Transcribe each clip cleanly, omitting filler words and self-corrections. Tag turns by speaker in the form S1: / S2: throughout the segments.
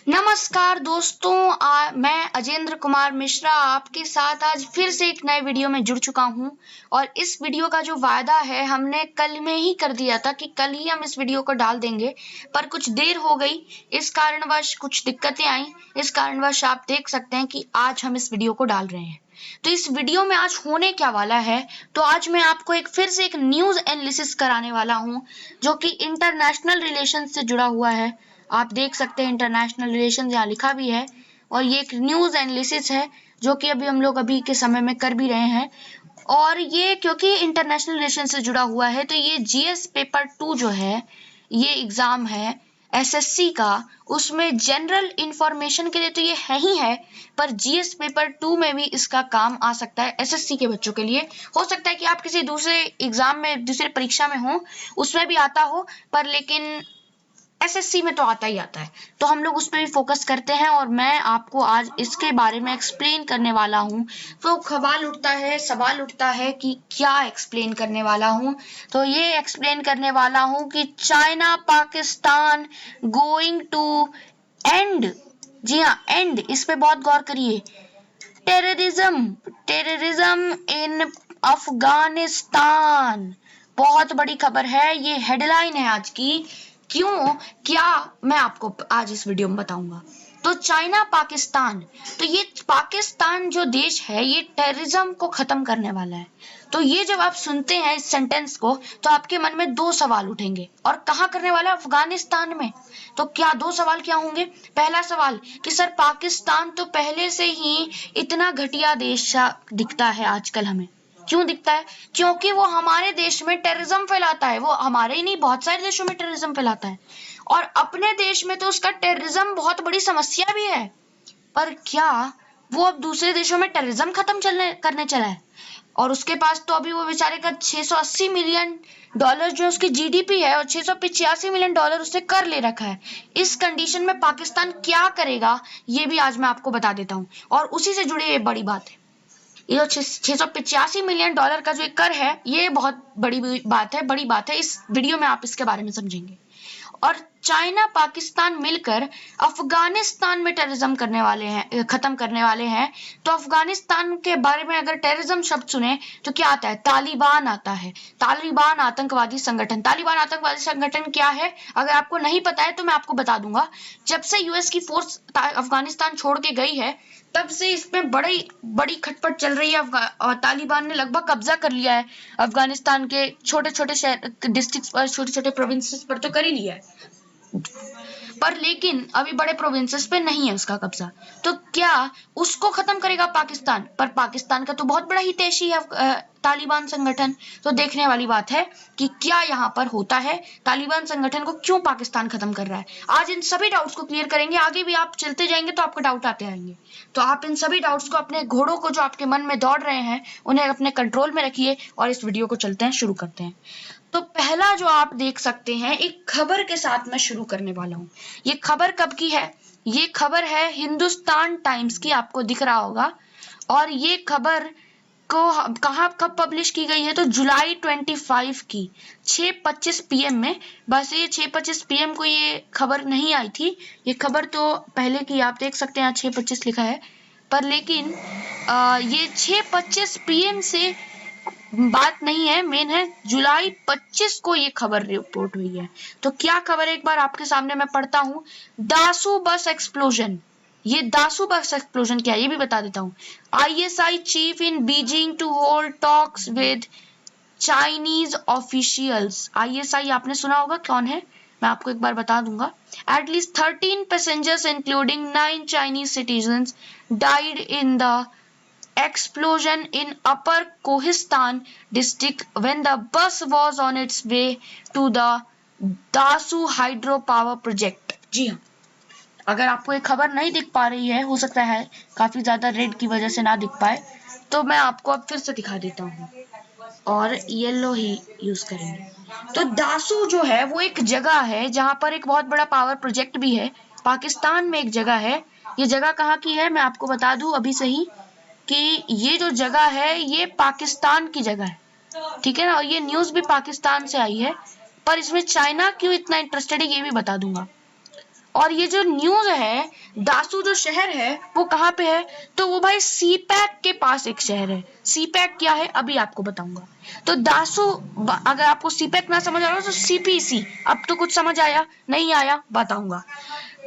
S1: नमस्कार दोस्तों, मैं अजेंद्र कुमार मिश्रा आपके साथ आज फिर से एक नए वीडियो में जुड़ चुका हूं। और इस वीडियो का जो वायदा है हमने कल में ही कर दिया था कि कल ही हम इस वीडियो को डाल देंगे, पर कुछ देर हो गई। इस कारणवश कुछ दिक्कतें आई। इस कारणवश आप देख सकते हैं कि आज हम इस वीडियो को डाल रहे हैं। तो इस वीडियो में आज होने क्या वाला है, तो आज मैं आपको फिर से एक न्यूज एनालिसिस कराने वाला हूं जो कि इंटरनेशनल रिलेशन से जुड़ा हुआ है। आप देख सकते हैं इंटरनेशनल रिलेशन यहाँ लिखा भी है, और ये एक न्यूज एनालिसिस है जो कि हम लोग अभी के समय में कर भी रहे हैं। और ये क्योंकि इंटरनेशनल रिलेशन से जुड़ा हुआ है, तो ये जीएस पेपर 2 जो है, ये एग्जाम है एसएससी का। उसमें जनरल इंफॉर्मेशन के लिए तो ये है ही है, पर जीएस पेपर 2 में भी इसका काम आ सकता है। एसएससी के बच्चों के लिए हो सकता है कि आप किसी दूसरे एग्जाम में, दूसरे परीक्षा में हो, उसमें भी आता हो, पर लेकिन एसएससी में तो आता ही आता है। तो हम लोग उस पर भी फोकस करते हैं, और मैं आपको आज इसके बारे में एक्सप्लेन करने वाला हूँ। तो सवाल उठता है कि क्या एक्सप्लेन करने वाला हूँ। तो ये एक्सप्लेन करने वाला हूँ कि China Pakistan going to end, जी हाँ एंड, इस पे बहुत गौर करिए। टेररिज्म इन अफगानिस्तान, बहुत बड़ी खबर है, ये हेडलाइन है आज की। क्यों, क्या, मैं आपको आज इस वीडियो में बताऊंगा। तो चाइना पाकिस्तान, तो ये पाकिस्तान जो देश है ये टेररिज्म को खत्म करने वाला है। तो ये जब आप सुनते हैं इस सेंटेंस को, तो आपके मन में दो सवाल उठेंगे, और कहाँ करने वाला है? अफगानिस्तान में। तो क्या दो सवाल क्या होंगे? पहला सवाल कि सर पाकिस्तान तो पहले से ही इतना घटिया देश दिखता है आजकल हमें। क्यों दिखता है? क्योंकि वो हमारे देश में टेररिज्म फैलाता है। वो हमारे ही नहीं, बहुत सारे देशों में टेररिज्म फैलाता है, और अपने देश में तो उसका टेररिज्म बहुत बड़ी समस्या भी है। पर क्या वो अब दूसरे देशों में टेररिज्म खत्म करने चला है? और उसके पास तो अभी वो बेचारे का 680 मिलियन डॉलर जो उसकी जीडीपी है, और 685 मिलियन डॉलर उसने कर ले रखा है। इस कंडीशन में पाकिस्तान क्या करेगा, ये भी आज मैं आपको बता देता हूँ। और उसी से जुड़ी ये बड़ी बात है, ये जो 685 मिलियन डॉलर का जो कर है, ये बहुत बड़ी बात है। इस वीडियो में आप इसके बारे में समझेंगे। और चाइना पाकिस्तान मिलकर अफगानिस्तान में टेररिज्म करने वाले हैं, खत्म करने वाले हैं। तो अफगानिस्तान के बारे में अगर टेररिज्म शब्द सुने तो क्या आता है? तालिबान आता है। तालिबान आतंकवादी संगठन। तालिबान आतंकवादी संगठन क्या है, अगर आपको नहीं पता है तो मैं आपको बता दूंगा। जब से यूएस की फोर्स अफगानिस्तान छोड़ के गई है, तब से इसमें बड़ी बड़ी खटपट चल रही है। और तालिबान ने लगभग कब्जा कर लिया है अफगानिस्तान के छोटे छोटे शहर, डिस्ट्रिक्ट पर, छोटे छोटे प्रोविंसेस पर तो कर ही लिया है, पर लेकिन अभी बड़े प्रोविंसेस पे नहीं है उसका कब्जा। तो क्या उसको खत्म करेगा पाकिस्तान? पर पाकिस्तान का तो बहुत बड़ा हितैषी है तालिबान संगठन। तो देखने वाली बात है कि क्या यहाँ पर होता है, तालिबान संगठन को क्यों पाकिस्तान खत्म कर रहा है। आज इन सभी डाउट्स को क्लियर करेंगे। आगे भी आप चलते जाएंगे तो आपको डाउट आते आएंगे। तो आप इन सभी डाउट्स को, अपने घोड़ों को जो आपके मन में दौड़ रहे हैं, उन्हें अपने कंट्रोल में रखिए, और इस वीडियो को चलते हैं, शुरू करते हैं। तो पहला जो आप देख सकते हैं, एक खबर के साथ मैं शुरू करने वाला हूँ। ये खबर कब की है? ये खबर है हिंदुस्तान टाइम्स की, आपको दिख रहा होगा। और ये खबर को कहाँ कब पब्लिश की गई है? तो जुलाई 25 की 6:25 PM में। बस ये 6:25 PM को ये खबर नहीं आई थी, ये खबर तो पहले की, आप देख सकते हैं यहाँ 6:25 लिखा है। पर लेकिन ये 6:25 PM से बात नहीं है, मेन है जुलाई 25 को ये खबर रिपोर्ट हुई है। तो क्या खबर है, एक बार आपके सामने मैं पढ़ता हूँ। दासू बस एक्सप्लोजन। ये दासू बस एक्सप्लोजन क्या है ये भी बता देता हूँ। ISI chief in Beijing to hold talks with Chinese officials. ISI आपने सुना होगा कौन है, मैं आपको एक बार बता दूंगा। At least 13 passengers including 9 Chinese citizens died in the explosion in Upper Kohistan district when the bus was on its way to the Dasu hydro power project। जी हाँ, अगर आपको ये खबर नहीं दिख पा रही है, हो सकता है काफी ज्यादा रेड की वजह से ना दिख पाए, तो मैं आपको अब फिर से दिखा देता हूँ, और येलो ही यूज करेंगे। तो दासू जो है वो एक जगह है जहां पर एक बहुत बड़ा पावर प्रोजेक्ट भी है। पाकिस्तान में एक जगह है। ये जगह कहाँ की है मैं आपको बता दूं अभी से ही, कि ये जो जगह है ये पाकिस्तान की जगह है, ठीक है ना। और ये न्यूज भी पाकिस्तान से आई है, पर इसमें चाइना क्यों इतना इंटरेस्टेड है ये भी बता दूंगा। और ये जो न्यूज है, दासू जो शहर है वो कहाँ पे है, तो वो भाई सीपैक के पास एक शहर है। सीपैक क्या है अभी आपको बताऊंगा। तो दासू, अगर आपको सीपैक ना समझ आ रहा हो तो सीपीसी, अब तो कुछ समझ आया, नहीं आया बताऊंगा।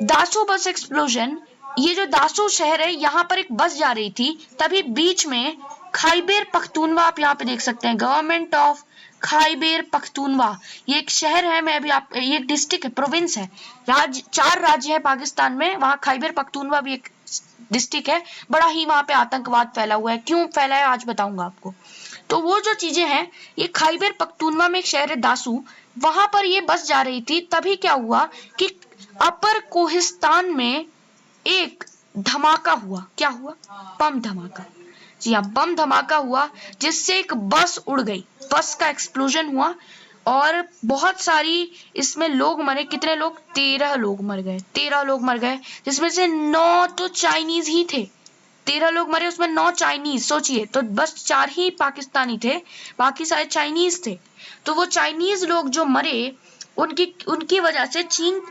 S1: दासू बस एक्सप्लोजन, ये जो दासू शहर है यहाँ पर एक बस जा रही थी, तभी बीच में खाइबर पख्तूनवा, आप यहाँ पे देख सकते हैं, गवर्नमेंट ऑफ खाइबर पख्तूनवा, ये एक शहर है, मैं अभी आप, ये एक डिस्ट्रिक्ट है, प्रोविंस है, राज्य, 4 राज्य है पाकिस्तान में, वहाँ खाइबर पख्तूनवा भी एक डिस्ट्रिक्ट है। बड़ा ही वहां पे आतंकवाद फैला हुआ है, क्यों फैला है आज बताऊंगा आपको। तो वो जो चीजें हैं, ये खाइबर पख्तूनवा में एक शहर है दासू, वहां पर ये बस जा रही थी, तभी क्या हुआ कि अपर कोहिस्तान में एक धमाका हुआ। क्या हुआ? बम धमाका। जी हाँ, बम धमाका हुआ, जिससे एक बस उड़ गई, बस का एक्सप्लोजन हुआ और बहुत सारी इसमें लोग मरे। कितने लोग? 13 लोग मर गए। 13 लोग मर गए, जिसमें से 9 तो चाइनीज ही थे। 13 लोग मरे, उसमें 9 चाइनीज। सोचिए, तो बस 4 ही पाकिस्तानी थे, बाकी सारे चाइनीज थे। तो वो चाइनीज लोग जो मरे, उनकी उनकी वजह से चीन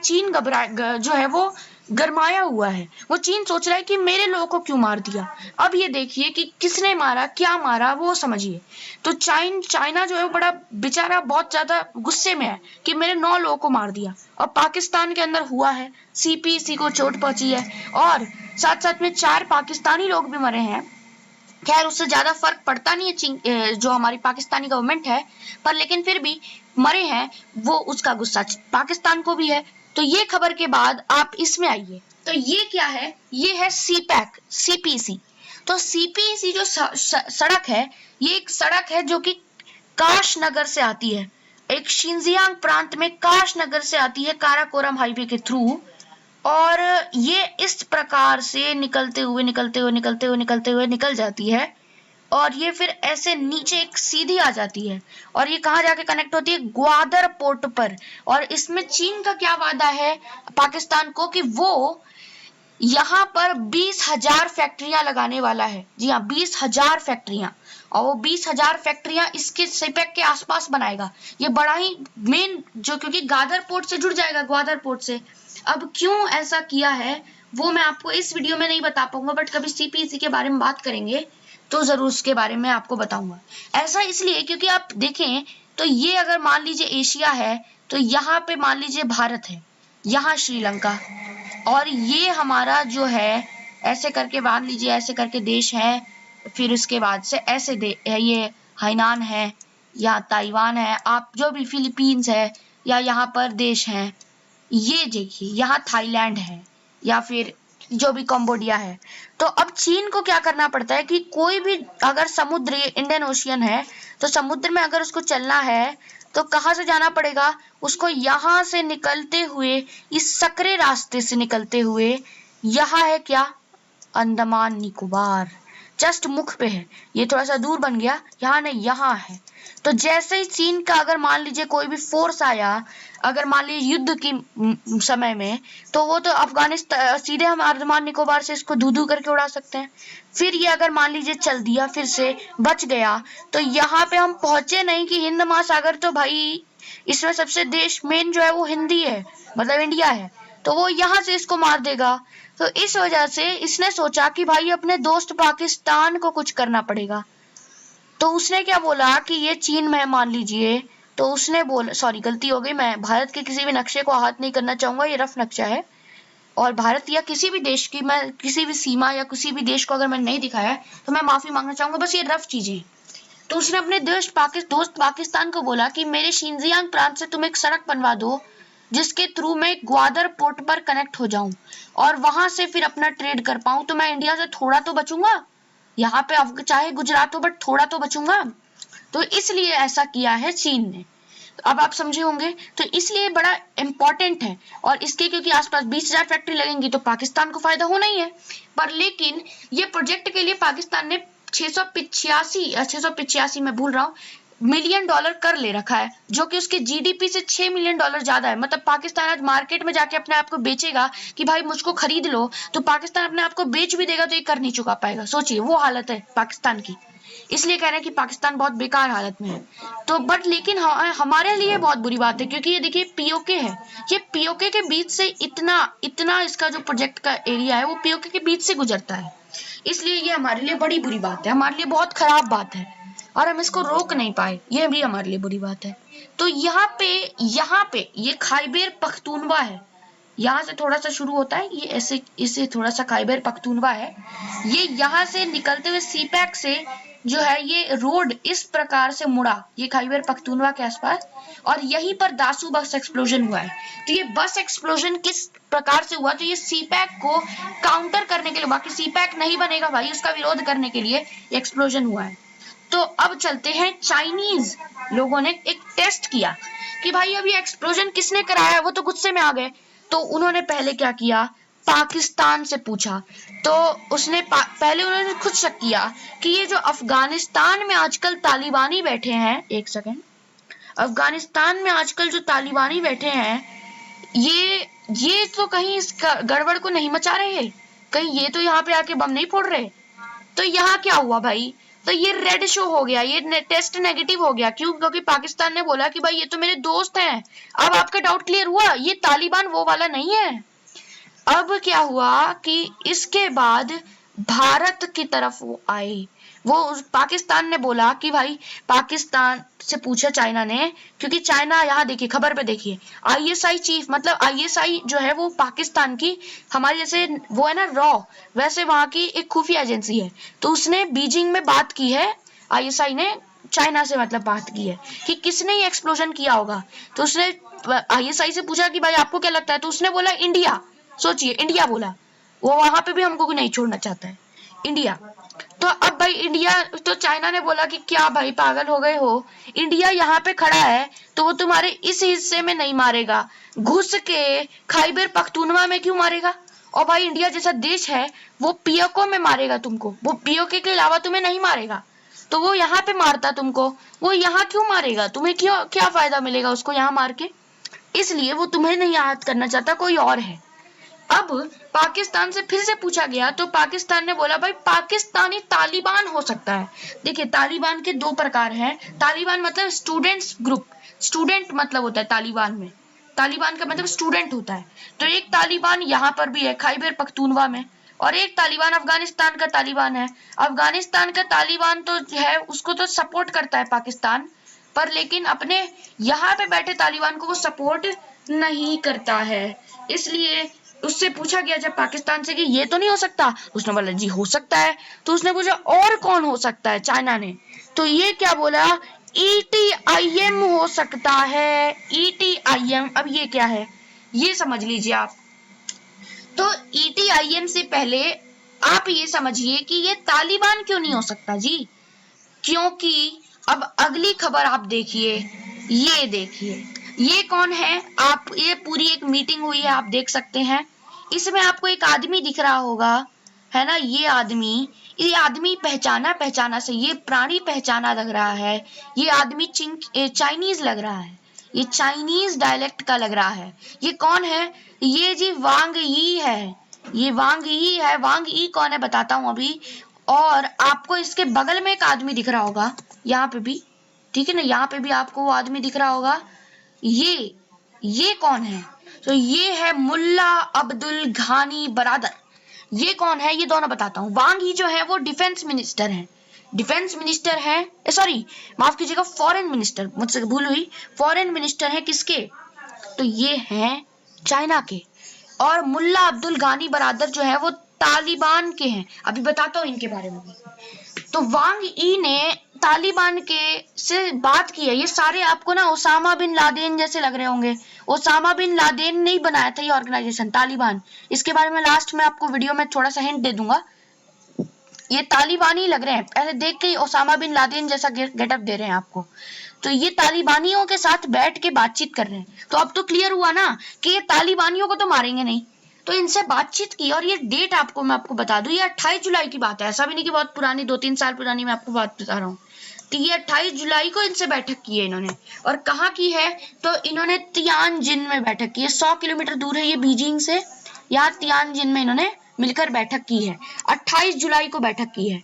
S1: जो है वो गरमाया हुआ है। वो चीन सोच रहा है कि मेरे लोगों को क्यों मार दिया। अब ये देखिए कि किसने मारा, क्या मारा, वो समझिए। तो चाइना जो है वो बड़ा बेचारा बहुत ज्यादा गुस्से में है कि मेरे 9 लोगों को मार दिया। और पाकिस्तान के अंदर हुआ है, सीपीसी को चोट पहुंची है, और साथ साथ में 4 पाकिस्तानी लोग भी मरे हैं। खैर उससे ज्यादा फर्क पड़ता नहीं है जो हमारी पाकिस्तानी गवर्नमेंट है, पर लेकिन फिर भी मरे हैं, वो उसका गुस्सा पाकिस्तान को भी है। तो ये खबर के बाद आप इसमें आइए, तो ये क्या है? ये है सीपैक, सीपीसी। तो सीपीसी जो सड़क है, ये एक सड़क है जो कि काश नगर से आती है, एक शिनजियांग प्रांत में काश नगर से आती है, काराकोरम हाईवे के थ्रू। और ये इस प्रकार से निकल जाती है, और ये फिर ऐसे नीचे एक सीधी आ जाती है, और ये कहाँ जाके कनेक्ट होती है? ग्वादर पोर्ट पर। और इसमें चीन का क्या वादा है पाकिस्तान को कि वो यहाँ पर 20,000 फैक्ट्रियां लगाने वाला है। जी हाँ, 20,000 फैक्ट्रियां, और वो 20,000 फैक्ट्रियां इसके सिपेक के आसपास बनाएगा। ये बड़ा ही मेन, जो क्योंकि गादर पोर्ट से जुड़ जाएगा, ग्वादर पोर्ट से। अब क्यों ऐसा किया है वो मैं आपको इस वीडियो में नहीं बता पाऊंगा, बट कभी सीपीसी के बारे में बात करेंगे तो जरूर उसके बारे में आपको बताऊंगा। ऐसा इसलिए क्योंकि आप देखें तो ये अगर मान लीजिए एशिया है, तो यहाँ पे मान लीजिए भारत है, यहाँ श्रीलंका, और ये हमारा जो है ऐसे करके मान लीजिए, ऐसे करके देश है, फिर उसके बाद से ऐसे ये हाइनान है, या ताइवान है, आप जो भी, फिलीपींस है, या यहाँ पर देश है, ये देखिए यहाँ थाईलैंड है, या फिर जो भी कंबोडिया है। तो अब चीन को क्या करना पड़ता है कि कोई भी अगर समुद्र, इंडियन ओशियन है, तो समुद्र में अगर उसको चलना है तो कहाँ से जाना पड़ेगा उसको? यहाँ से निकलते हुए, इस सकरे रास्ते से निकलते हुए, यहाँ है क्या? अंडमान निकोबार, जस्ट मुख पे है, ये थोड़ा सा दूर बन गया, यहाँ नहीं, यहाँ है। तो जैसे ही चीन का अगर मान लीजिए कोई भी फोर्स आया, अगर मान लीजिए युद्ध की समय में, तो वो तो अफगानिस्तान सीधे हम अंडमान निकोबार से इसको धू धू करके उड़ा सकते हैं। फिर ये अगर मान लीजिए चल दिया, फिर से बच गया, तो यहाँ पे हम पहुंचे नहीं कि हिंद महासागर, तो भाई इसमें सबसे देश मेन जो है वो हिंदी है, मतलब इंडिया है, तो वो यहाँ से इसको मार देगा। तो इस वजह से इसने सोचा कि भाई अपने दोस्त पाकिस्तान को कुछ करना पड़ेगा। तो उसने क्या बोला कि ये चीन में मान लीजिए, तो उसने बोला, सॉरी गलती हो गई, मैं भारत के किसी भी नक्शे को हाथ नहीं करना चाहूंगा, ये रफ नक्शा है, और भारत या किसी भी देश की, मैं किसी भी सीमा या किसी भी देश को अगर मैंने नहीं दिखाया है तो मैं माफी मांगना चाहूंगा, बस ये रफ चीजें। तो उसने अपने दोस्त पाकिस्तान को बोला कि मेरे शिनजियांग प्रांत से तुम एक सड़क बनवा दो, जिसके थ्रू मैं ग्वादर पोर्ट पर कनेक्ट हो जाऊं और वहां से फिर अपना ट्रेड कर पाऊं, तो मैं इंडिया से थोड़ा तो बचूंगा, यहाँ पे अब चाहे गुजरात हो बट थोड़ा तो बचूंगा। तो इसलिए ऐसा किया है चीन ने। अब आप समझे होंगे, तो इसलिए बड़ा इंपॉर्टेंट है। और इसके क्योंकि आसपास 20,000 फैक्ट्री लगेंगी तो पाकिस्तान को फायदा होना ही है। पर लेकिन ये प्रोजेक्ट के लिए पाकिस्तान ने 685 मैं भूल रहा हूँ मिलियन डॉलर कर ले रखा है, जो कि उसके जीडीपी से 6 मिलियन डॉलर ज्यादा है। मतलब पाकिस्तान आज मार्केट में जाके अपने आप को बेचेगा कि भाई मुझको खरीद लो, तो पाकिस्तान अपने आप को बेच भी देगा तो ये कर नहीं चुका पाएगा। सोचिए वो हालत है पाकिस्तान की। इसलिए कह रहे हैं कि पाकिस्तान बहुत बेकार हालत में है। तो बट लेकिन हमारे लिए बहुत बुरी बात है, क्योंकि ये देखिए पीओके है, ये पीओके के बीच से इतना इसका जो प्रोजेक्ट का एरिया है वो पीओके के बीच से गुजरता है, इसलिए ये हमारे लिए बड़ी बुरी बात है, हमारे लिए बहुत खराब बात है और हम इसको रोक नहीं पाए, ये भी हमारे लिए बुरी बात है। तो यहाँ पे ये खैबर पख्तूनवा है, यहाँ से थोड़ा सा शुरू होता है, ये ऐसे इसे थोड़ा सा खैबर पख्तूनवा है, ये यहाँ से निकलते हुए सीपैक से जो है ये रोड इस प्रकार से मुड़ा, ये खैबर पख्तूनवा के आसपास, और यहीं पर दासू बस एक्सप्लोजन हुआ है। तो ये बस एक्सप्लोजन किस प्रकार से हुआ, तो ये सीपैक को काउंटर करने के लिए, बाकी सीपैक नहीं बनेगा भाई, उसका विरोध करने के लिए एक्सप्लोजन हुआ है। तो अब चलते हैं, चाइनीज लोगों ने एक टेस्ट किया कि भाई अब ये एक्सप्लोजन किसने कराया, वो तो गुस्से में आ गए। तो उन्होंने पहले क्या किया, पाकिस्तान से पूछा, तो उसने पहले उन्होंने खुद शक किया कि ये जो अफगानिस्तान में आजकल तालिबानी बैठे हैं, एक सेकेंड, अफगानिस्तान में आजकल जो तालिबानी बैठे हैं, ये तो कहीं इस गड़बड़ को नहीं मचा रहे, कहीं ये तो यहाँ पे आके बम नहीं फोड़ रहे। तो यहाँ क्या हुआ भाई, तो ये रेड शो हो गया, ये टेस्ट नेगेटिव हो गया। क्यों? क्योंकि पाकिस्तान ने बोला कि भाई ये तो मेरे दोस्त हैं। अब आपका डाउट क्लियर हुआ, ये तालिबान वो वाला नहीं है। अब क्या हुआ कि इसके बाद भारत की तरफ वो आए, वो पाकिस्तान ने बोला कि भाई, पाकिस्तान से पूछा चाइना ने, क्योंकि चाइना, यहाँ देखिए खबर पे देखिए, आईएसआई चीफ, मतलब आईएसआई जो है वो पाकिस्तान की, हमारी जैसे वो है ना रॉ, वैसे वहां की एक खुफिया एजेंसी है। तो उसने बीजिंग में बात की है, आईएसआई ने चाइना से मतलब बात की है कि किसने ये एक्सप्लोजन किया होगा। तो उसने आईएसआई से पूछा कि भाई आपको क्या लगता है, तो उसने बोला इंडिया। सोचिए, इंडिया बोला, वो वहां पे भी हमको नहीं छोड़ना चाहता है, इंडिया। तो अब भाई इंडिया, तो चाइना ने बोला कि क्या भाई पागल हो गए हो, इंडिया यहाँ पे खड़ा है तो वो तुम्हारे इस हिस्से में नहीं मारेगा, घुस के खैबर पख्तूनवा में क्यों मारेगा। और भाई इंडिया जैसा देश है वो पीओके में मारेगा तुमको, वो पीओके के अलावा तुम्हें नहीं मारेगा, तो वो यहाँ पे मारता तुमको, वो यहाँ क्यों मारेगा, तुम्हें क्यों, क्या फायदा मिलेगा उसको यहाँ मार के, इसलिए वो तुम्हें नहीं आहत करना चाहता, कोई और है। अब पाकिस्तान से फिर से पूछा गया, तो पाकिस्तान ने बोला भाई पाकिस्तानी तालिबान हो सकता है। देखिए तालिबान के दो प्रकार हैं, तालिबान मतलब स्टूडेंट्स ग्रुप, स्टूडेंट मतलब होता है तालिबान में, तालिबान का मतलब स्टूडेंट होता है। तो एक तालिबान यहाँ पर भी है खैबर पख्तूनवा में, और एक तालिबान अफगानिस्तान का तालिबान है। अफगानिस्तान का तालिबान तो है, उसको तो सपोर्ट करता है पाकिस्तान, पर लेकिन अपने यहाँ पे बैठे तालिबान को वो सपोर्ट नहीं करता है। इसलिए उससे पूछा गया जब पाकिस्तान से कि ये तो नहीं हो सकता, उसने बोला जी हो सकता है। तो उसने पूछा और कौन हो सकता है, चाइना ने, तो ये क्या बोला, ETIM हो सकता है, ETIM। अब ये क्या है ये समझ लीजिए आप। तो ETIM से पहले आप ये समझिए कि ये तालिबान क्यों नहीं हो सकता जी, क्योंकि अब अगली खबर आप देखिए, ये देखिए ये कौन है, आप ये पूरी एक मीटिंग हुई है, आप देख सकते हैं। इसमें आपको एक आदमी दिख रहा होगा, है ना, ये आदमी पहचाना से, ये प्राणी पहचाना लग रहा है, ये आदमी चाइनीज लग रहा है, ये चाइनीज डायलेक्ट का लग रहा है। ये कौन है, ये जी वांग यी है, ये वांग यी है। वांग यी कौन है बताता हूँ अभी। और आपको इसके बगल में एक आदमी दिख रहा होगा, यहाँ पे भी, ठीक है ना, यहाँ पे भी आपको वो आदमी दिख रहा होगा। ये कौन है, तो ये है मुल्ला अब्दुल घानी बरादर। ये कौन है, ये दोनों बताता हूँ। वांग यी जो है वो डिफेंस मिनिस्टर है, सॉरी माफ कीजिएगा, फॉरेन मिनिस्टर, मुझसे भूल हुई, फॉरेन मिनिस्टर है किसके, तो ये हैं चाइना के। और मुल्ला अब्दुल घानी बरादर जो है वो तालिबान के हैं, अभी बताता हूँ इनके बारे में भी। तो वांग यी ने तालिबान के से बात की है। ये सारे आपको ना ओसामा बिन लादेन जैसे लग रहे होंगे, ओसामा बिन लादेन ने ही बनाया था ये ऑर्गेनाइजेशन तालिबान। इसके बारे में लास्ट में आपको वीडियो में थोड़ा सा हिंट दे दूंगा, ये तालिबानी लग रहे हैं, पहले देख के ओसामा बिन लादेन जैसा गेटअप दे रहे हैं आपको। तो ये तालिबानियों के साथ बैठ के बातचीत कर रहे हैं। तो अब तो क्लियर हुआ ना कि ये तालिबानियों को तो मारेंगे नहीं, तो इनसे बातचीत की। और ये डेट मैं आपको बता दूं, ये 28 जुलाई की बात है, ऐसा भी नहीं कि बहुत पुरानी 2-3 साल पुरानी मैं आपको बात बता रहा हूँ। तो ये 28 जुलाई को इनसे बैठक की है इन्होंने। और कहाँ की है, तो इन्होंने तियानजिन में बैठक की है, 100 किलोमीटर दूर है ये बीजिंग से, यहाँ तियानजिन में इन्होंने मिलकर बैठक की है। 28 जुलाई को बैठक की है,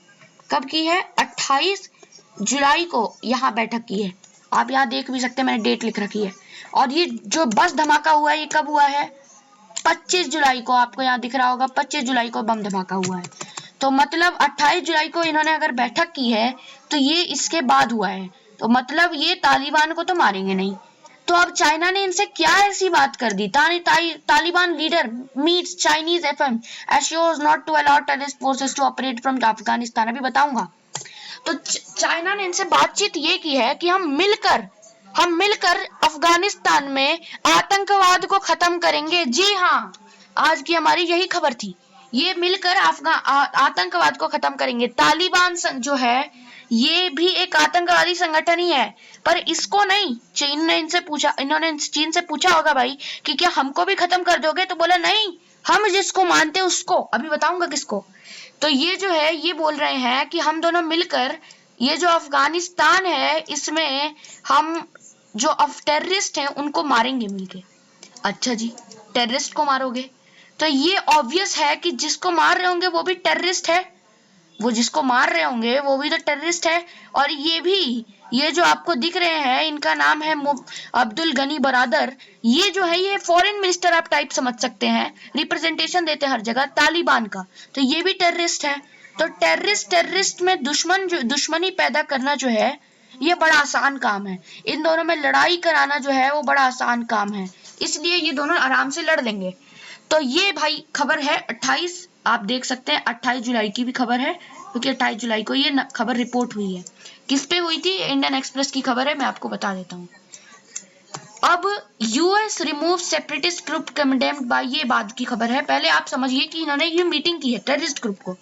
S1: कब की है, 28 जुलाई को यहाँ बैठक की है। आप यहाँ देख भी सकते हैं, मैंने डेट लिख रखी है। और ये जो बस धमाका हुआ है ये कब हुआ है? 25 जुलाई को। आपको यहाँ दिख रहा होगा 25 जुलाई को बम धमाका हुआ है। तो मतलब 28 जुलाई को इन्होंने अगर बैठक की है तो ये इसके बाद हुआ है। तो मतलब ये तालिबान को तो मारेंगे नहीं। तो अब चाइना ने इनसे क्या ऐसी बात कर दी? Taliban leader meets Chinese FM assures not to allow terrorist forces to operate from Afghanistan. अभी बताऊंगा। तो चाइना ने इनसे बातचीत ये की है कि हम मिलकर अफगानिस्तान में आतंकवाद को खत्म करेंगे। जी हाँ, आज की हमारी यही खबर थी। ये मिलकर आतंकवाद को खत्म करेंगे। तालिबान जो है ये भी एक आतंकवादी संगठन ही है, पर इसको नहीं। चीन ने इनसे पूछा, इन्होंने चीन से पूछा होगा भाई कि क्या हमको भी खत्म कर दोगे? तो बोला नहीं, हम जिसको मानते हैं उसको। अभी बताऊंगा किसको। तो ये जो है ये बोल रहे हैं कि हम दोनों मिलकर ये जो अफगानिस्तान है इसमें हम जो टेररिस्ट हैं उनको मारेंगे मिलके। अच्छा जी, टेररिस्ट को मारोगे तो ये ऑब्वियस है कि जिसको मार रहे होंगे वो भी टेररिस्ट है। वो जिसको मार रहे होंगे वो भी तो टेररिस्ट है। और ये जो आपको दिख रहे हैं इनका नाम है अब्दुल गनी बरादर। ये जो है ये फॉरेन मिनिस्टर आप टाइप समझ सकते हैं, रिप्रेजेंटेशन देते हैं हर जगह तालिबान का। तो ये भी टेररिस्ट है। तो टेररिस्ट में दुश्मनी पैदा करना जो है ये बड़ा आसान काम है। इन दोनों में लड़ाई कराना जो है वो बड़ा आसान काम है, इसलिए ये दोनों आराम से लड़ लेंगे। तो ये भाई खबर है 28, आप देख सकते हैं 28 जुलाई की भी खबर है, क्योंकि 28 जुलाई को ये खबर रिपोर्ट हुई है। किस पे हुई थी? इंडियन एक्सप्रेस की खबर है, मैं आपको बता देता हूँ। अब US remove separatist group condemned by, ये बाद की खबर है। पहले आप समझिए कि इन्होंने ये मीटिंग की है टेररिस्ट ग्रुप को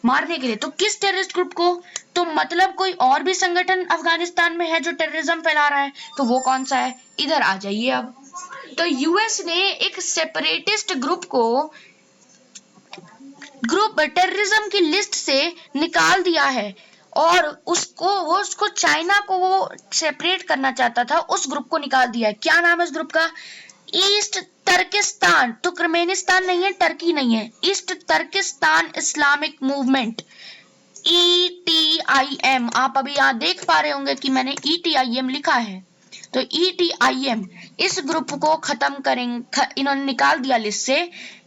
S1: मारने के लिए। तो किस टेररिस्ट ग्रुप को? तो मतलब कोई और भी संगठन अफगानिस्तान में है जो टेररिज्म फैला रहा है। तो वो कौन सा है? इधर आ जाइए। अब तो यूएस ने एक सेपरेटिस्ट ग्रुप टेररिज्म की लिस्ट से निकाल दिया है, और उसको चाइना को वो सेपरेट करना चाहता था, उस ग्रुप को निकाल दिया है। क्या नाम है उस ग्रुप का? East Turkistan. तुर्कमेनिस्तान नहीं है, टर्की नहीं है, East Turkistan Islamic Movement, ETIM। आप अभी यहाँ देख पा रहे होंगे कि मैंने ETIM लिखा है। तो ETIM इस ग्रुप को खत्म करेंगे, इन्होंने निकाल दिया लिस्ट से।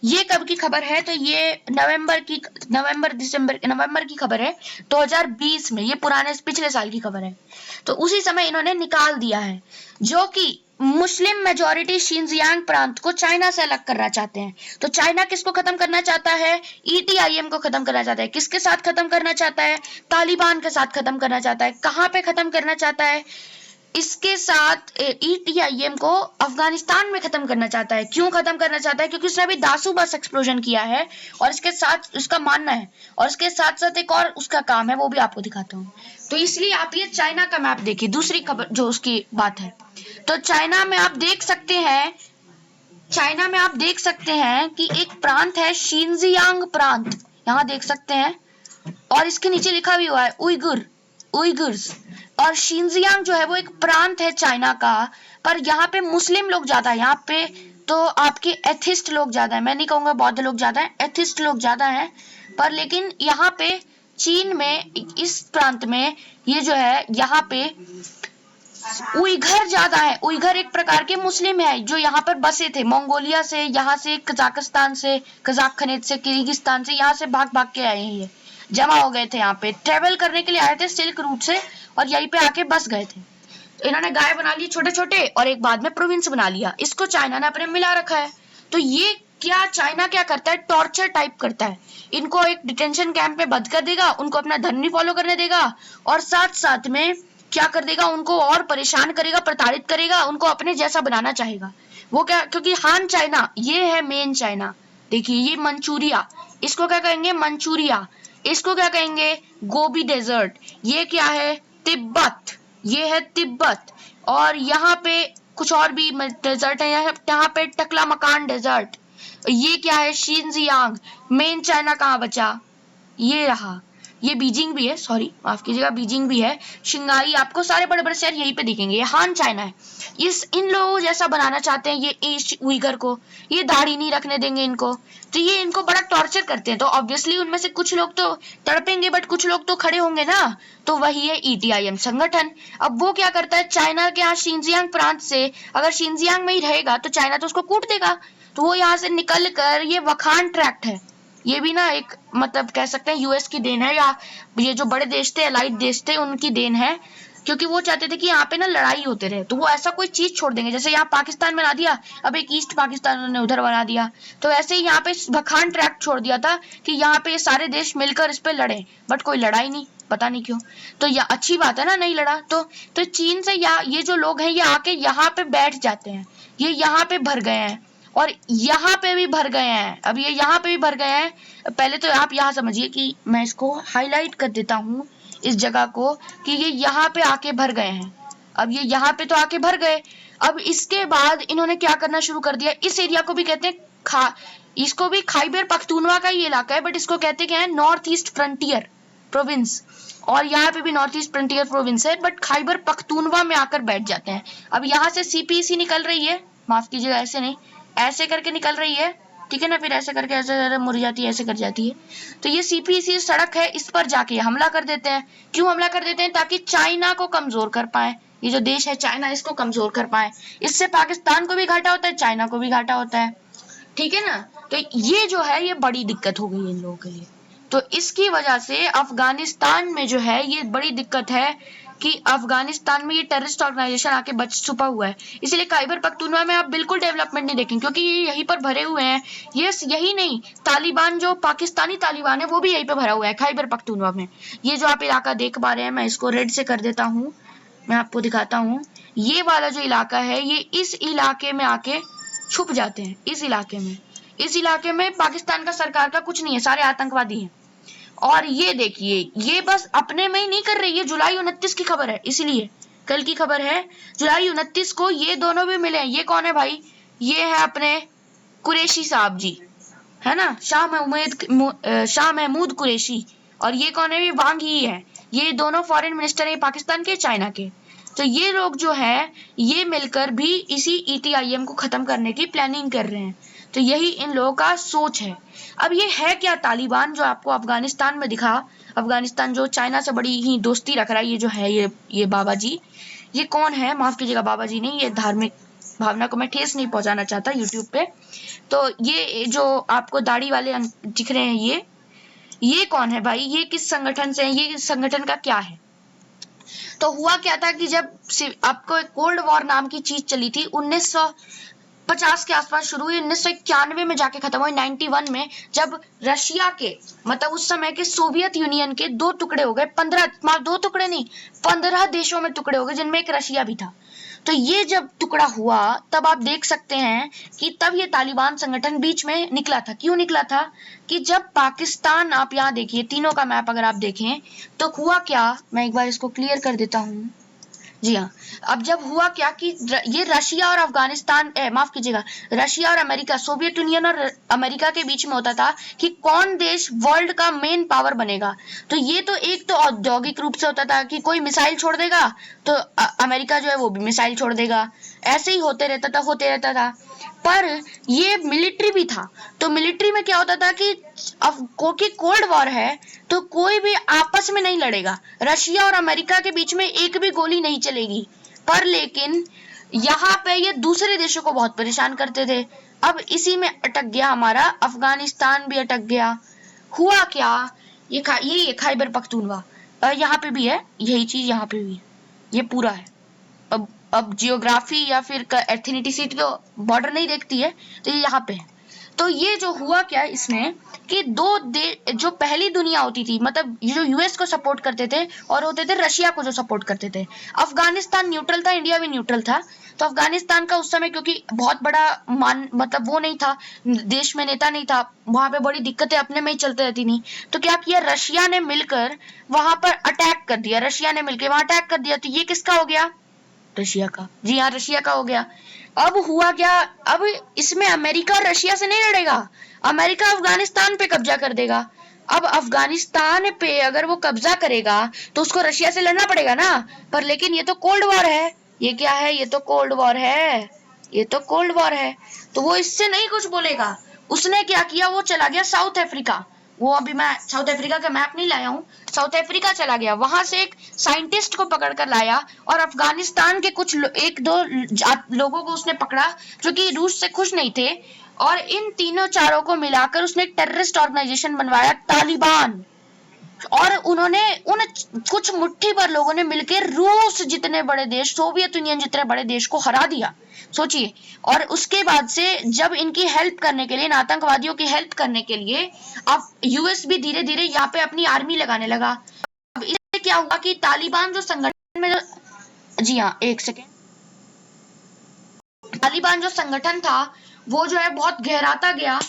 S1: ये कब की खबर है? तो ये नवंबर की खबर है 2020 में। ये पिछले साल की खबर है। तो उसी समय इन्होंने निकाल दिया है, जो कि मुस्लिम मेजॉरिटी शिनजियांग प्रांत को चाइना से अलग करना चाहते हैं। तो चाइना किसको खत्म करना चाहता है? ETIM को खत्म करना चाहता है। किसके साथ खत्म करना चाहता है? तालिबान के साथ खत्म करना चाहता है। कहां पे खत्म करना चाहता है? इसके साथ ETIM को अफगानिस्तान में खत्म करना चाहता है। क्यों खत्म करना चाहता है? क्योंकि उसने अभी दासू बस एक्सप्लोजन किया है, और इसके साथ उसका मानना है, और इसके साथ साथ एक और उसका काम है, वो भी आपको दिखाता हूँ। तो इसलिए आप ये चाइना का मैप देखिए, दूसरी खबर जो उसकी बात है। तो चाइना में आप देख सकते हैं कि एक प्रांत है शिनजियांग प्रांत, यहाँ देख सकते हैं, और इसके नीचे लिखा भी हुआ है उइगुर्स। और शिनजियांग जो है वो एक प्रांत है चाइना का, पर यहाँ पे मुस्लिम लोग ज्यादा है। यहाँ पे तो आपके एथिस्ट लोग ज्यादा है, मैं नहीं कहूंगा बौद्ध लोग ज्यादा है, एथिस्ट लोग ज्यादा है। पर लेकिन यहाँ पे चीन में इस प्रांत में ये जो है यहाँ पे उइघर ज्यादा है। उइघर एक प्रकार के मुस्लिम है जो यहाँ पर बसे थे, मंगोलिया से, यहाँ से, कजाकिस्तान से, कजाक खनीज से, किर्गिस्तान से, यहाँ से भाग भाग के आए हैं। ये जमा हो गए थे, यहाँ पे ट्रेवल करने के लिए आए थे सिल्क रूट से, और यहीं पे आके बस गए थे। तो इन्होंने गाय बना लिए छोटे छोटे, और एक बाद में प्रोविंस बना लिया। इसको चाइना ने अपने मिला रखा है। तो ये चाइना क्या करता है? टॉर्चर टाइप करता है। इनको एक डिटेंशन कैंप में बंद कर देगा, उनको अपना धर्म नहीं फॉलो करने देगा, और साथ साथ में क्या कर देगा? उनको और परेशान करेगा, प्रताड़ित करेगा, उनको अपने जैसा बनाना चाहेगा। वो क्या? क्योंकि हान चाइना ये है मेन चाइना। देखिए ये मंचूरिया, इसको क्या कहेंगे? मंचूरिया। इसको क्या कहेंगे? Gobi desert. ये क्या है? तिब्बत। ये है तिब्बत। और यहाँ पे कुछ और भी डेजर्ट है, यहाँ पे टकलामकान डेजर्ट। ये क्या है? शिनजियांग। मेन चाइना कहाँ बचा? ये रहा। ये बीजिंग भी है, सॉरी माफ कीजिएगा, बीजिंग भी है, शंघाई, आपको सारे बड़े बड़े शहर यहीं पे दिखेंगे। ये हान चाइना है। इन लोगों जैसा बनाना चाहते हैं ये ईस्ट उइगर को, ये दाढ़ी नहीं रखने देंगे इनको, तो ये इनको बड़ा टॉर्चर करते हैं। तो ऑब्वियसली उनमें से कुछ लोग तो तड़पेंगे, बट कुछ लोग तो खड़े होंगे ना। तो वही है ETIM संगठन। अब वो क्या करता है, चाइना के यहाँ शिनजियांग प्रांत से, अगर शिनजियांग में ही रहेगा तो चाइना तो उसको कूट देगा। तो वो यहाँ से निकल कर, ये वखान ट्रैक्ट है, ये भी ना एक मतलब कह सकते हैं यूएस की देन है, या ये जो बड़े देश थे, अलाइड देश थे, उनकी देन है। क्योंकि वो चाहते थे कि यहाँ पे ना लड़ाई होते रहे, तो वो ऐसा कोई चीज छोड़ देंगे, जैसे यहाँ पाकिस्तान बना दिया, अब एक ईस्ट पाकिस्तान उन्होंने उधर बना दिया, तो ऐसे ही यहाँ पे वखान ट्रैक्ट छोड़ दिया था कि यहाँ पे सारे देश मिलकर इस पे लड़े, बट कोई लड़ाई नहीं, पता नहीं क्यों। तो यह अच्छी बात है ना, नहीं लड़ा। तो चीन से ये जो लोग हैं ये आके यहाँ पे बैठ जाते हैं, ये यहाँ पे भर गए हैं, और यहाँ पे भी भर गए हैं। अब ये यहाँ पे भी भर गए हैं। पहले तो आप यहाँ समझिए कि मैं इसको हाईलाइट कर देता हूँ इस जगह को, कि ये यहाँ पे आके भर गए हैं। अब ये यहाँ पे तो आके भर गए। अब इसके बाद इन्होंने क्या करना शुरू कर दिया, इस एरिया को भी कहते हैं इसको भी खैबर पख्तूनवा का ही इलाका है, बट इसको कहते क्या है, नॉर्थ ईस्ट फ्रंटियर प्रोविंस। और यहाँ पे भी नॉर्थ ईस्ट फ्रंटियर प्रोविंस है, बट खैबर पख्तूनवा में आकर बैठ जाते हैं। अब यहाँ से CPEC निकल रही है, माफ कीजिएगा ऐसे नहीं, ऐसे करके निकल रही है, ठीक है ना, फिर ऐसे करके ऐसे मुड़ जाती है, ऐसे कर जाती है। तो ये CPEC सड़क है, इस पर जाके हमला कर देते हैं। क्यों हमला कर देते हैं, ताकि चाइना को कमजोर कर पाए, ये जो देश है चाइना, इसको कमजोर कर पाए। इससे पाकिस्तान को भी घाटा होता है, चाइना को भी घाटा होता है, ठीक है ना। तो ये जो है ये बड़ी दिक्कत हो गई इन लोगों के लिए। तो इसकी वजह से अफगानिस्तान में जो है ये बड़ी दिक्कत है कि अफगानिस्तान में ये टेररिस्ट ऑर्गेनाइजेशन आके बच छुपा हुआ है। इसलिए खैबर पख्तूनवा में आप बिल्कुल डेवलपमेंट नहीं देखेंगे, क्योंकि ये यहीं पर भरे हुए हैं। ये यही नहीं, तालिबान जो पाकिस्तानी तालिबान है वो भी यहीं पे भरा हुआ है खैबर पख्तूनवा में। ये जो आप इलाका देख पा रहे हैं, मैं इसको रेड से कर देता हूँ, मैं आपको दिखाता हूँ। ये वाला जो इलाका है, ये इस इलाके में आके छुप जाते हैं। इस इलाके में पाकिस्तान का सरकार का कुछ नहीं है, सारे आतंकवादी हैं। और ये देखिए, ये बस अपने में ही नहीं कर रही, ये जुलाई 29 की खबर है, इसलिए कल की खबर है, जुलाई 29 को ये दोनों भी मिले। ये कौन है भाई, ये है अपने कुरैशी साहब जी, है ना, शाह महमूद कुरैशी। और ये कौन है, ये वांग ही है। ये दोनों फॉरेन मिनिस्टर है पाकिस्तान के, चाइना के। तो ये लोग जो है ये मिलकर भी इसी ETIM को खत्म करने की प्लानिंग कर रहे हैं। तो यही इन लोगों का सोच है। अब ये है क्या, तालिबान जो आपको अफगानिस्तान में दिखा, अफगानिस्तान जो चाइना से बड़ी ही दोस्ती रख रहा है, ये जो है ये बाबा जी, ये कौन है, माफ कीजिएगा बाबा जी नहीं, ये धार्मिक भावना को मैं ठेस नहीं पहुंचाना चाहता यूट्यूब पे। तो ये जो आपको दाढ़ी वाले दिख रहे हैं, ये कौन है भाई, ये किस संगठन से है, ये संगठन का क्या है। तो हुआ क्या था कि जब आपको एक कोल्ड वॉर नाम की चीज चली थी, 1950 के आसपास शुरू हुई, 1991 में जाके खत्म हुई, 91 में, जब रशिया के मतलब उस समय के सोवियत यूनियन के 2 टुकड़े हो गए, 2 टुकड़े नहीं, 15 देशों में टुकड़े हो गए, जिनमें एक रशिया भी था। तो ये जब टुकड़ा हुआ, तब आप देख सकते हैं कि तब ये तालिबान संगठन बीच में निकला था। क्यों निकला था, कि जब पाकिस्तान, आप यहाँ देखिए तीनों का मैप अगर आप देखें तो हुआ क्या, मैं एक बार इसको क्लियर कर देता हूँ। जी हाँ, अब जब हुआ क्या कि ये रशिया और अफगानिस्तान, माफ कीजिएगा, रशिया और अमेरिका, सोवियत यूनियन और अमेरिका के बीच में होता था कि कौन देश वर्ल्ड का मेन पावर बनेगा। तो ये तो एक तो औद्योगिक रूप से होता था कि कोई मिसाइल छोड़ देगा तो अमेरिका जो है वो भी मिसाइल छोड़ देगा, ऐसे ही होते रहता था। पर ये मिलिट्री भी था, तो मिलिट्री में क्या होता था कि अब क्योंकि कोल्ड वॉर है तो कोई भी आपस में नहीं लड़ेगा, रशिया और अमेरिका के बीच में एक भी गोली नहीं चलेगी। पर लेकिन यहाँ पे ये दूसरे देशों को बहुत परेशान करते थे। अब इसी में अटक गया हमारा अफगानिस्तान भी अटक गया। हुआ क्या, ये खैबर पख्तूनवा यहाँ पे भी है, यही चीज यहाँ पे भी है, ये पूरा है। अब जियोग्राफी या फिर एथनिसिटी तो बॉर्डर नहीं देखती है, तो ये यहाँ पे है। तो ये जो हुआ क्या इसमें कि जो पहली दुनिया होती थी, मतलब ये जो यूएस को सपोर्ट करते थे और होते थे रशिया को जो सपोर्ट करते थे। अफगानिस्तान न्यूट्रल था, इंडिया भी न्यूट्रल था। तो अफगानिस्तान का उस समय क्योंकि बहुत बड़ा मतलब वो नहीं था, देश में नेता नहीं था, वहां पे बड़ी दिक्कतें अपने में ही चलती रहती थी। तो क्या किया, रशिया ने मिलकर वहां पर अटैक कर दिया, तो ये किसका हो गया, रशिया का। जी हाँ, रशिया का हो गया। अब हुआ क्या, अब इसमें अमेरिका रशिया से नहीं लड़ेगा, अमेरिका अफगानिस्तान पे कब्जा कर देगा। अब अफगानिस्तान पे अगर वो कब्जा करेगा तो उसको रशिया से लड़ना पड़ेगा ना, पर लेकिन ये तो कोल्ड वॉर है। ये क्या है? ये तो कोल्ड वॉर है। ये तो कोल्ड वॉर है, तो वो इससे नहीं कुछ बोलेगा। उसने क्या किया, वो चला गया साउथ अफ्रीका। वो अभी मैं साउथ अफ्रीका का मैप नहीं लाया हूँ, साउथ अफ्रीका चला गया, वहां से एक साइंटिस्ट को पकड़ कर लाया और अफगानिस्तान के कुछ एक दो लोगों को उसने पकड़ा जो कि रूस से खुश नहीं थे, और इन तीनों चारों को मिलाकर उसने एक टेररिस्ट ऑर्गेनाइजेशन बनवाया, तालिबान। और उन्होंने उन कुछ मुट्ठी भर लोगों ने मिलकर रूस जितने बड़े देश, सोवियत यूनियन जितने बड़े देश को हरा दिया, सोचिए। और उसके बाद से जब इनकी हेल्प करने के लिए, इन आतंकवादियों की हेल्प करने के लिए, अब यूएस भी धीरे धीरे यहाँ पे अपनी आर्मी लगाने लगा। अब इससे क्या हुआ कि तालिबान जो संगठन में जी हाँ, एक सेकेंड। तालिबान जो संगठन था वो जो है बहुत गहराता गया,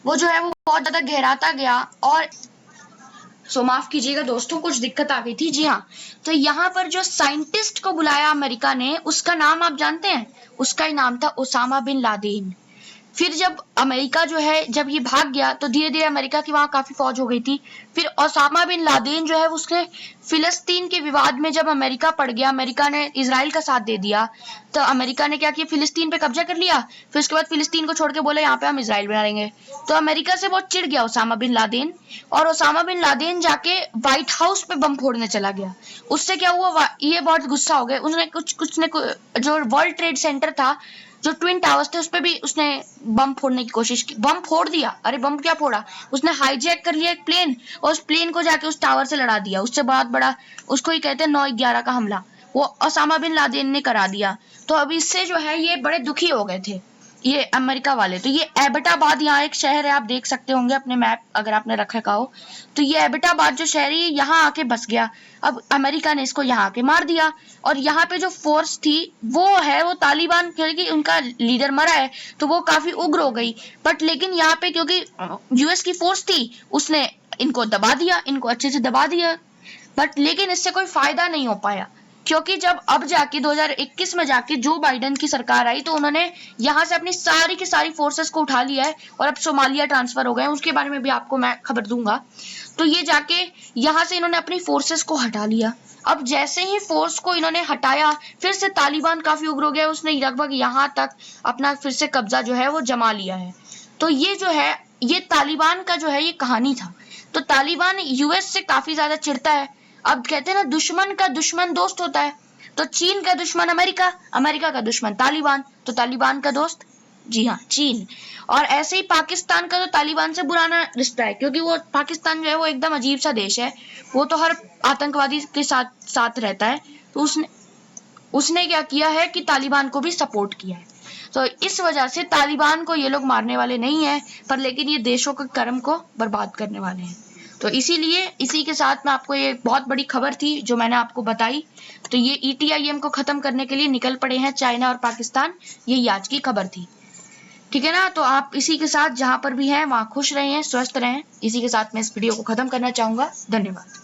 S1: वो जो है वो बहुत ज्यादा गहराता गया। और माफ कीजिएगा दोस्तों, कुछ दिक्कत आ गई थी। जी हाँ, तो यहाँ पर जो साइंटिस्ट को बुलाया अमेरिका ने, उसका नाम आप जानते हैं? उसका ही नाम था ओसामा बिन लादेन। फिर जब अमेरिका जो है, जब ये भाग गया तो धीरे धीरे अमेरिका की वहां काफी फौज हो गई थी। फिर ओसामा बिन लादेन जो है उसने फिलिस्तीन के विवाद में जब अमेरिका पड़ गया, अमेरिका ने इजराइल का साथ दे दिया, तो अमेरिका ने क्या किया, फिलिस्तीन पे कब्जा कर लिया। फिर उसके बाद फिलिस्तीन को छोड़ के बोले यहाँ पे हम इजराइल बना लेंगे। तो अमेरिका से बहुत चिढ़ गया ओसामा बिन लादेन, और ओसामा बिन लादेन जाके व्हाइट हाउस पे बम फोड़ने चला गया। उससे क्या हुआ, ये बहुत गुस्सा हो गए। उसने कुछ ने जो वर्ल्ड ट्रेड सेंटर था, जो ट्विन टावर्स थे, उस पे भी उसने बम फोड़ने की कोशिश की, बम फोड़ दिया। अरे बम क्या फोड़ा, उसने हाईजैक कर लिया एक प्लेन और उस प्लेन को जाके उस टावर से लड़ा दिया। उससे बहुत बड़ा, उसको ही कहते हैं 9/11 का हमला, वो ओसामा बिन लादेन ने करा दिया। तो अब इससे जो है ये बड़े दुखी हो गए थे ये अमेरिका वाले। तो ये एबटाबाद यहाँ एक शहर है, आप देख सकते होंगे अपने मैप अगर आपने रख रखा हो। तो ये एबटाबाद जो शहर है यहाँ आके बस गया। अब अमेरिका ने इसको यहाँ आके मार दिया, और यहाँ पे जो फोर्स थी वो है वो तालिबान, क्योंकि उनका लीडर मरा है तो वो काफी उग्र हो गई। बट लेकिन यहाँ पे क्योंकि यूएस की फोर्स थी, उसने इनको दबा दिया, इनको अच्छे से दबा दिया। बट लेकिन इससे कोई फायदा नहीं हो पाया, क्योंकि जब अब जाके 2021 में जाके जो बाइडेन की सरकार आई तो उन्होंने यहाँ से अपनी सारी की सारी फोर्सेस को उठा लिया है और अब सोमालिया ट्रांसफर हो गए हैं। उसके बारे में भी आपको मैं खबर दूंगा। तो ये जाके यहाँ से इन्होंने अपनी फोर्सेस को हटा लिया। अब जैसे ही फोर्स को इन्होंने हटाया, फिर से तालिबान काफी उग्र हो गया, उसने लगभग यहाँ तक अपना फिर से कब्जा जो है वो जमा लिया है। तो ये जो है, ये तालिबान का जो है ये कहानी था। तो तालिबान यूएस से काफी ज्यादा चिढ़ता है। अब कहते हैं ना, दुश्मन का दुश्मन दोस्त होता है। तो चीन का दुश्मन अमेरिका, अमेरिका का दुश्मन तालिबान, तो तालिबान का दोस्त, जी हाँ, चीन। और ऐसे ही पाकिस्तान का तो तालिबान से पुराना रिश्ता है, क्योंकि वो पाकिस्तान जो है वो एकदम अजीब सा देश है, वो तो हर आतंकवादी के साथ साथ रहता है। तो उसने उसने क्या किया है कि तालिबान को भी सपोर्ट किया है। तो इस वजह से तालिबान को ये लोग मारने वाले नहीं है, पर लेकिन ये देशों के कर्म को बर्बाद करने वाले हैं। तो इसीलिए इसी के साथ में आपको ये बहुत बड़ी खबर थी जो मैंने आपको बताई। तो ये ETIM को खत्म करने के लिए निकल पड़े हैं चाइना और पाकिस्तान, यही आज की खबर थी। ठीक है ना, तो आप इसी के साथ जहां पर भी हैं वहां खुश रहें, स्वस्थ रहें। इसी के साथ मैं इस वीडियो को खत्म करना चाहूंगा। धन्यवाद।